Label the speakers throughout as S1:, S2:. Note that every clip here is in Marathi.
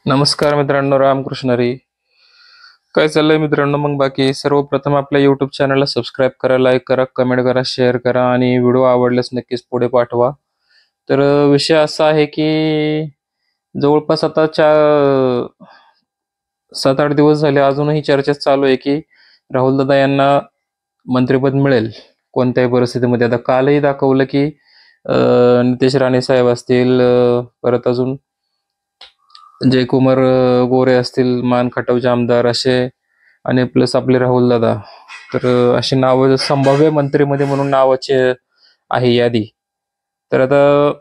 S1: नमस्कार मित्रांनो, रामकृष्ण हरी. काय चाललंय मित्रांनो? मग बाकी सर्वप्रथम आपल्या यूट्यूब चॅनलला सबस्क्राईब करा, लाईक करा, कमेंट करा, शेअर करा आणि व्हिडिओ आवडल्यास नक्कीच पुढे पाठवा. तर विषय असा आहे की जवळपास आता 7-8 दिवस झाले अजूनही चर्चा चालू आहे की राहुलदादा यांना मंत्रिपद मिळेल कोणत्याही परिस्थितीमध्ये. आता कालही दाखवलं की नितेश राणे साहेब असतील, परत अजून जयकुमार गोरे असतील, मान खटावचे आमदार असे, आणि प्लस आपले राहुल दादा. तर अशी नावं संभाव्य मंत्रीमध्ये म्हणून नावाचे आहे यादी. तर आता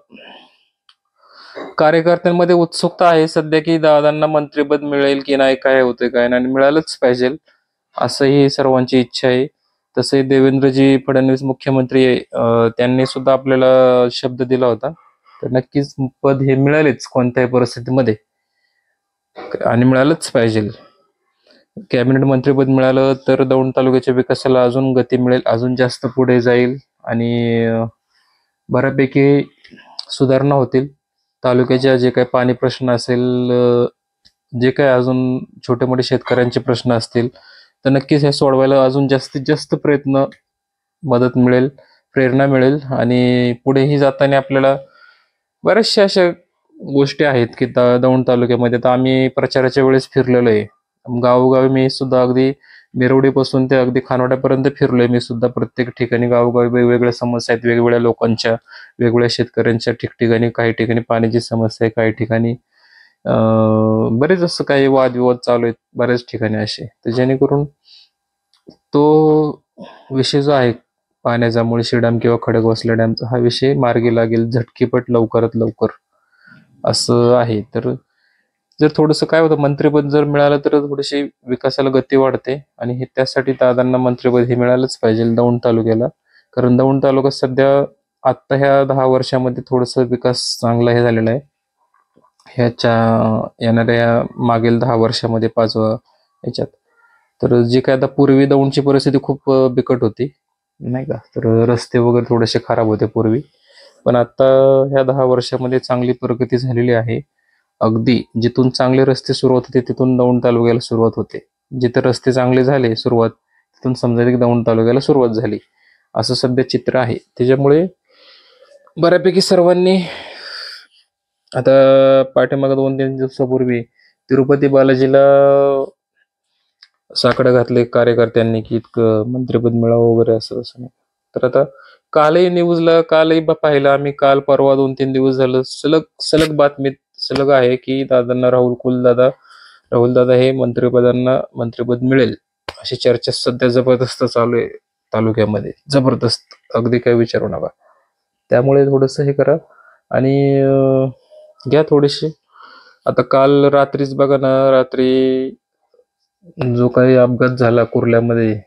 S1: कार्यकर्त्यांमध्ये उत्सुकता आहे सध्या की दादांना मंत्रिपद मिळेल की नाही, काय होतंय काय नाही, आणि मिळालंच पाहिजे असंही सर्वांची इच्छा आहे. तसे देवेंद्रजी फडणवीस मुख्यमंत्री त्यांनी सुद्धा आपल्याला शब्द दिला होता. तर नक्कीच पद हे मिळालेच कोणत्याही परिस्थितीमध्ये, आणि मिळालंच पाहिजे. कॅबिनेट मंत्रीपद मिळालं तर दौंड तालुक्याच्या विकासाला अजून गती मिळेल, अजून जास्त पुढे जाईल आणि बऱ्यापैकी सुधारणा होतील. तालुक्याच्या जे काही पाणी प्रश्न असेल, जे काही अजून छोटे मोठे शेतकऱ्यांचे प्रश्न असतील, तर नक्कीच हे सोडवायला अजून जास्तीत जास्त प्रयत्न, मदत मिळेल, प्रेरणा मिळेल. आणि पुढेही जाताना आपल्याला बऱ्याचशा अशा गोष्टी आहेत की दौंड तालुक्यामध्ये तर आम्ही प्रचाराच्या वेळेस फिरलेलो आहे. गावोगावी मी सुद्धा अगदी मिरवडीपासून ते अगदी खानोड्यापर्यंत फिरलोय. मी सुद्धा प्रत्येक ठिकाणी गावोगावी वेगवेगळ्या समस्या आहेत, वेगवेगळ्या लोकांच्या, वेगवेगळ्या शेतकऱ्यांच्या ठिकठिकाणी. काही ठिकाणी पाण्याची समस्या आहे, काही ठिकाणी बरेच असं काही वादविवाद चालू आहेत बऱ्याच ठिकाणी असे. तर जेणेकरून तो विषय जो आहे पाण्याचा, मुळशी डॅम किंवा खडकवासला डॅमचा, हा विषय मार्गी लागेल झटकीपट लवकरात लवकर असं आहे. तर जर थोडंसं काय होतं, मंत्रिपद जर मिळालं तर थोडीशी विकासाला गती वाढते, आणि हे त्यासाठी दादांना मंत्रिपद हे मिळालंच पाहिजे दौंड तालुक्याला. कारण दौंड तालुका सध्या आत्ता ह्या 10 वर्षामध्ये थोडस विकास चांगला हे झालेला आहे. ह्याच्या येणाऱ्या मागील 10 वर्षामध्ये 5 याच्यात. तर जी काय आता पूर्वी दौंडची परिस्थिती खूप बिकट होती नाही का, तर रस्ते वगैरे थोडेसे खराब होते पूर्वी, पण आता ह्या 10 वर्षामध्ये चांगली प्रगती झालेली आहे. अगदी जिथून चांगले रस्ते सुरुवात होते तिथून दौंड तालुक्याला सुरुवात होते. जिथे रस्ते चांगले झाले सुरुवात, तिथून समजायचं की दौंड तालुक्याला सुरुवात झाली, असं सध्या चित्र आहे. त्याच्यामुळे बऱ्यापैकी सर्वांनी आता पाठीमागे 2-3 दिवसापूर्वी तिरुपती बालाजीला साकडं घातले कार्यकर्त्यांनी की इतकं मंत्रिपद मिळावं वगैरे असं असं नाही. तर आता कालही न्यूजला, कालही पाहिलं आम्ही, काल परवा 2-3 दिवस झालं सलग सलग बातमीत सलग आहे की दादांना राहुल दादा हे मंत्रिपद मिळेल, अशी चर्चा सध्या जबरदस्त चालू आहे तालुक्यामध्ये, जबरदस्त, अगदी काही विचारू नका. त्यामुळे थोडस हे करा आणि घ्या थोडेसे. आता काल रात्रीच बघा ना, रात्री जो काही अपघात झाला कुर्ल्यामध्ये,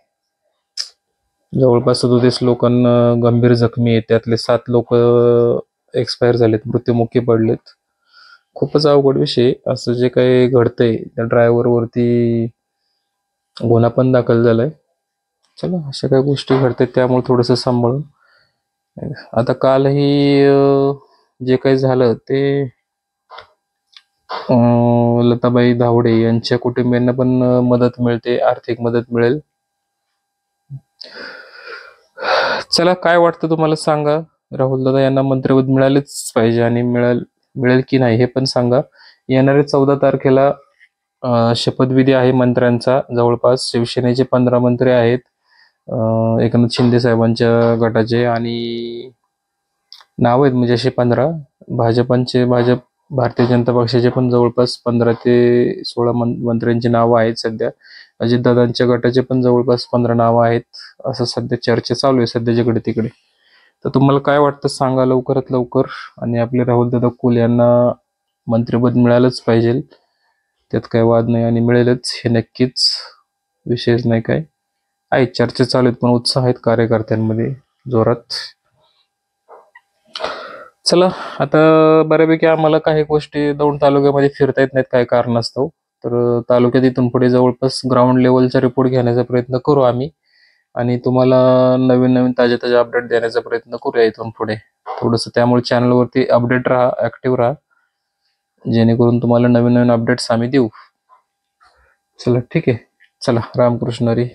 S1: जवळपास 37 लोकांना गंभीर जखमी आहेत, त्यातले 7 लोक एक्सपायर झालेत, मृत्युमुखी पडलेत. खूपच अवघड विषय. असं जे काही घडतंय त्या ड्रायव्हर वरती गुन्हा पण दाखल झालाय. चला, अशा काही गोष्टी घडतात, त्यामुळे थोडस सांभाळून. आता कालही जे काही झालं ते लताबाई धावडे यांच्या कुटुंबियांना पण मदत मिळते, आर्थिक मदत मिळेल. चला, काय वाटतं तुम्हाला सांगा. राहुल दादा यांना मंत्रिपद मिळालेच पाहिजे, आणि मिळेल की नाही हे पण सांगा. येणाऱ्या 14 तारखेला शपथविधी आहे मंत्र्यांचा. जवळपास शिवसेनेचे 15 मंत्री आहेत, एकनाथ शिंदे साहेबांच्या गटाचे, आणि नाव आहेत म्हणजे असे 15. भाजप भारतीय जनता पक्षाचे पण जवळपास 15 ते 16 मंत्र्यांची नावं आहेत सध्या. अजितदादांच्या गटाचे पण जवळपास 15 नावं आहेत, असं सध्या चर्चा चालू आहे सध्या जिकडे तिकडे. तर तुम्हाला काय वाटतं सांगा लवकरात लवकर. आणि आपले राहुल दादा कुल यांना मंत्रिपद मिळालंच पाहिजे, त्यात काही वाद नाही, आणि मिळेलच हे नक्कीच, विशेष नाही काय. आहेत चर्चा चालू आहेत, पण उत्साह आहेत कार्यकर्त्यांमध्ये जोरात. चला, आता बऱ्यापैकी आम्हाला काही गोष्टी दौंड तालुक्यामध्ये फिरता येत नाहीत काही कारणास्तव. तर तालुक्यात इथून पुढे जवळपास ग्राउंड लेवलचा रिपोर्ट घेण्याचा प्रयत्न करू आम्ही, आणि तुम्हाला नवीन नवीन ताजे अपडेट देण्याचा प्रयत्न करूया इथून पुढे थोडंसं. त्यामुळे चॅनलवरती अपडेट राहा, ऍक्टिव्ह राहा. जेणेकरून तुम्हाला नवीन नवीन अपडेट्स आम्ही देऊ. चला ठीक आहे. चला, रामकृष्ण हरी.